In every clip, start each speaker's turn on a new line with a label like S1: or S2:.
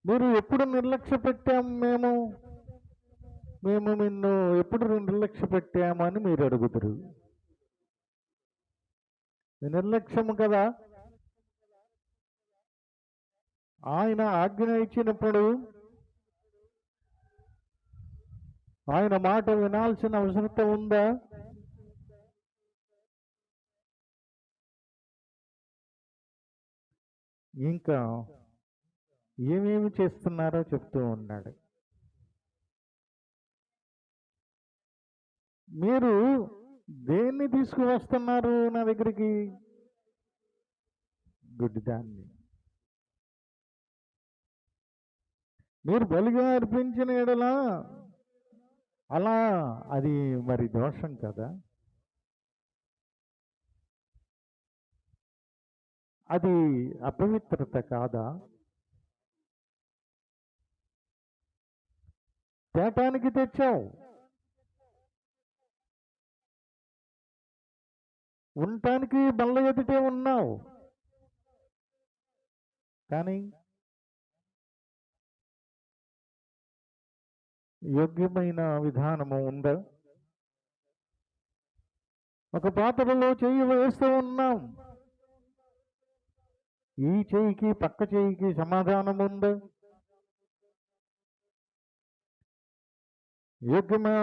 S1: మీరు ఎప్పుడు నిర్లక్ష్య పెట్టాం మేము మేము నిన్ను ఎప్పుడు నిర్లక్ష్య పెట్టామని మీరు అడుగుతారు. నిర్లక్ష్యము కదా. ఆయన ఆజ్ఞ ఇచ్చినప్పుడు ఆయన మాట వినాల్సిన అవసరత ఉందా? ఇంకా ఏమేమి చేస్తున్నారో చెప్తూ ఉన్నాడు. మీరు దేన్ని తీసుకువస్తున్నారు నా దగ్గరికి? గుడ్డిదాన్ని. మీరు బలిగా అర్పించిన ఎడలా అలా అది మరి దోషం కదా. అది అపవిత్రత కాదా? తేటానికి తెచ్చావు, ఉండటానికి బల్ల ఎదుటే ఉన్నావు, కానీ యోగ్యమైన విధానము ఉందా? ఒక పాత్రలో చెయ్యి వేస్తూ ఉన్నాం, ఈ చెయ్యికి పక్క చెయ్యికి సమాధానం ఉందా? యోగ్యమా?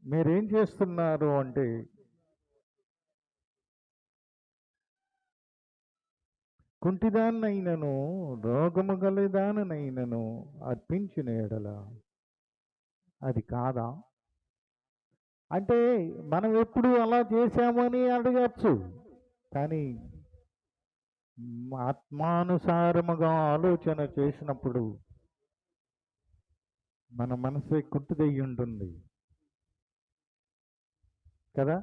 S1: మీరేం చేస్తున్నారు అంటే కుంటిదాన్నైనను రోగము గలదానైనను అర్పించిన ఎడల అది కాదా? అంటే మనం ఎప్పుడు అలా చేశామని అడగచ్చు, కానీ ఆత్మానుసారముగా ఆలోచన చేసినప్పుడు మన మనసే కుంటిదయ్యి ఉంటుంది కదా.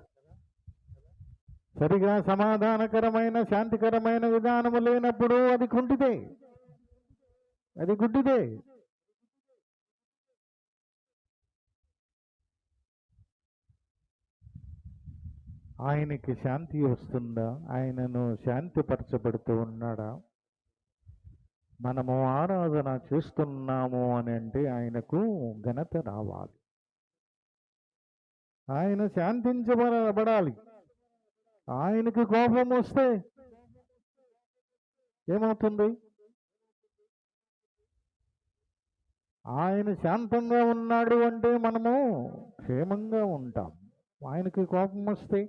S1: సరిగా సమాధానకరమైన శాంతికరమైన విధానము లేనప్పుడు అది కుంటిదే, అది గుడ్డిదే. ఆయనకి శాంతి వస్తుందా? ఆయనను శాంతిపరచబడుతూ ఉన్నాడా? మనము ఆరాధన చేస్తున్నాము అని అంటే ఆయనకు ఘనత రావాలి, ఆయన శాంతించబడాలి. ఆయనకి కోపం వస్తే ఏమవుతుంది? ఆయన శాంతంగా ఉన్నాడు అంటే మనము క్షేమంగా ఉంటాం. ఆయనకి కోపం వస్తే